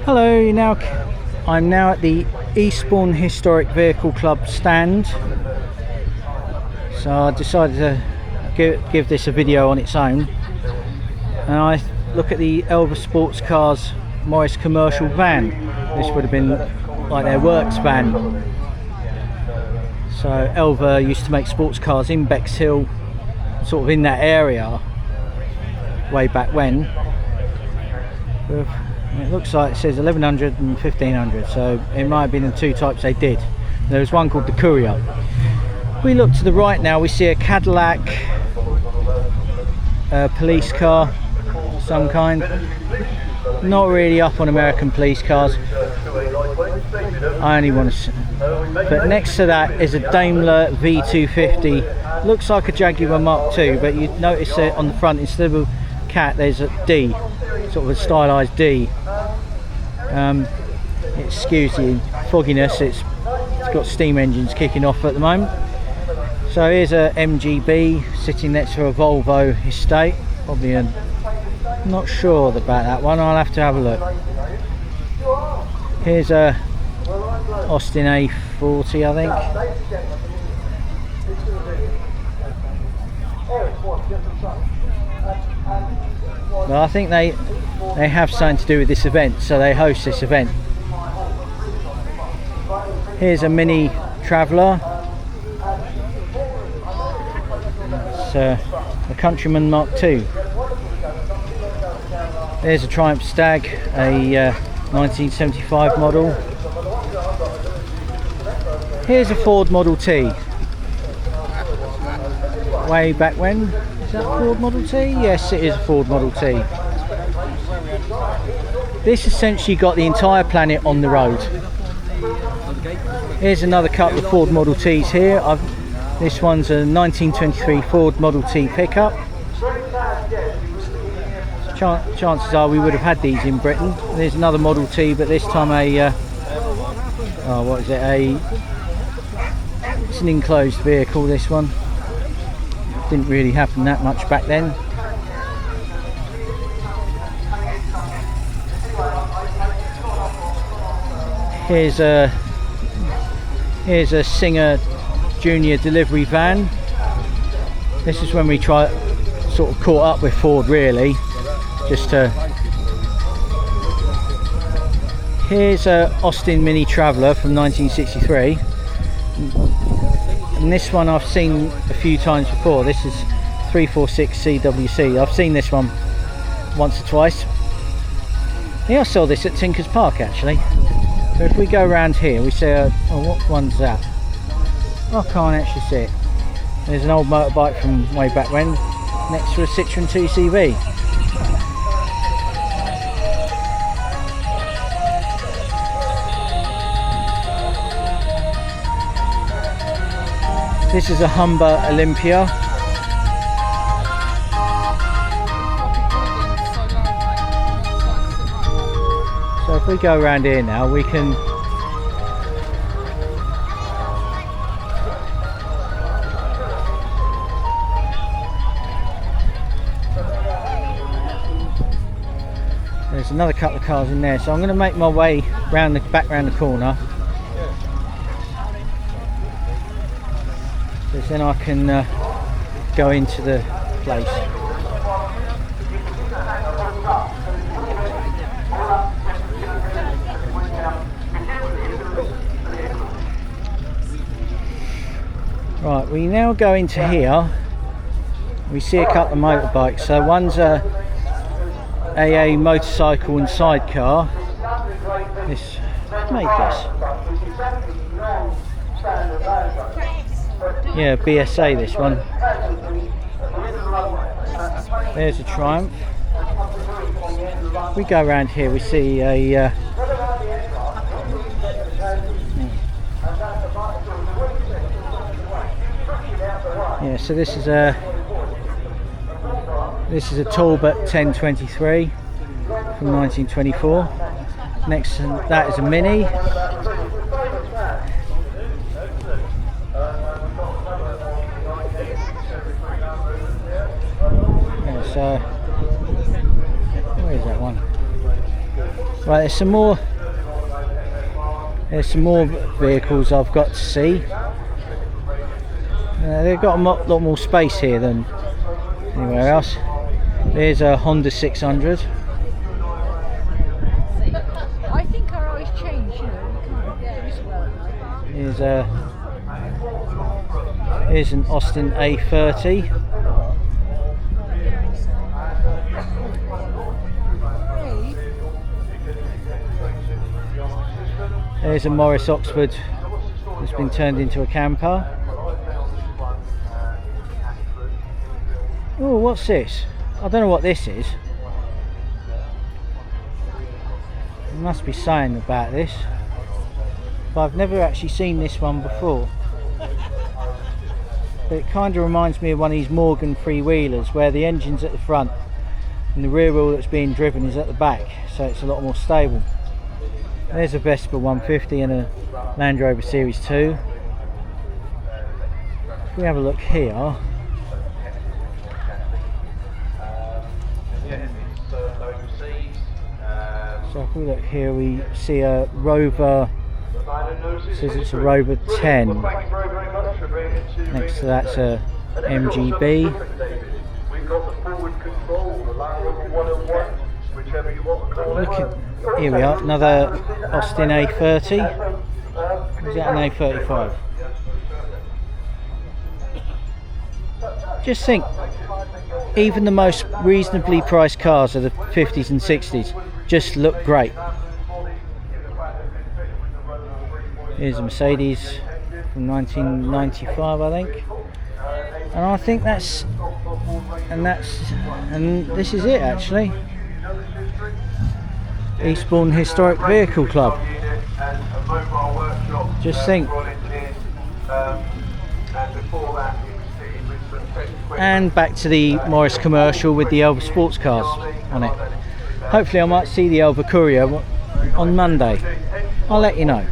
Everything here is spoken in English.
Hello, I'm now at the Eastbourne Historic Vehicle Club stand. So I decided to give this a video on its own. And I look at the Elva Sports Cars Morris commercial van. This would have been like their works van. So Elva used to make sports cars in Bexhill, sort of in that area, way back when. It looks like it says 1100 and 1500, so it might have been the two types they did. There was one called the Courier. We look to the right now, we see a Cadillac police car of some kind. Not really up on American police cars. I only want to. But next to that is a Daimler V250. Looks like a Jaguar Mark II, but you notice it on the front, instead of a cat, there's a D, sort of a stylized D. Excuse the fogginess, it's got steam engines kicking off at the moment. So here's a MGB sitting next to a Volvo estate. Probably not sure about that one, I'll have to have a look. Here's a Austin A40, I think. Well, I think they have something to do with this event, so they host this event. Here's a Mini Traveller. It's a Countryman Mark II. There's a Triumph Stag, a 1975 model. Here's a Ford Model T. Way back when? Is that a Ford Model T? Yes, it is a Ford Model T. This essentially got the entire planet on the road. Here's another couple of Ford Model Ts here. This one's a 1923 Ford Model T pickup. Chances are we would have had these in Britain. There's another Model T, but this time what is it? It's an enclosed vehicle, this one. Didn't really happen that much back then. Here's a Singer Junior delivery van. This is when we sort of caught up with Ford, really. Here's a Austin Mini Traveller from 1963. And this one I've seen a few times before. This is 346 CWC. I've seen this one once or twice. I saw this at Tinker's Park, actually. So if we go around here, we see what one's that? I can't actually see it. There's an old motorbike from way back when, next to a Citroen 2CV. This is a Humber Olympia. So if we go around here now, we can there's another couple of cars in there, so I'm going to make my way back round the corner. Because then I can go into the place. Right, we now go into here. We see a couple of motorbikes. So one's a AA motorcycle and sidecar. Who made this? Yeah, BSA, this one. There's a Triumph. We go around here, we see a yeah, so this is a Talbot 1023 from 1924. Next to that is a Mini. So where is that one? Right, there's some more vehicles I've got to see. They've got a lot more space here than anywhere else. There's a Honda 600. I think our eyes change, you know. Here's an Austin A30. There's a Morris Oxford that's been turned into a camper. Oh, what's this? I don't know what this is. There must be something about this, but I've never actually seen this one before. But it kind of reminds me of one of these Morgan three-wheelers where the engine's at the front and the rear wheel that's being driven is at the back, so it's a lot more stable. There's a Vespa 150 and a Land Rover Series 2. If we have a look here, so if we look here we see a Rover, it says it's a Rover 10. Next to that's a MGB. Look at, here we are, another Austin A30. Is that an A35? Just think, even the most reasonably priced cars of the 50s and 60s just look great. Here's a Mercedes from 1995, I think. And I think and this is it actually. Eastbourne Historic Vehicle Club. Just think. And back to the Morris commercial with the Elva sports cars on it. Hopefully I might see the Elva Courier on Monday. I'll let you know.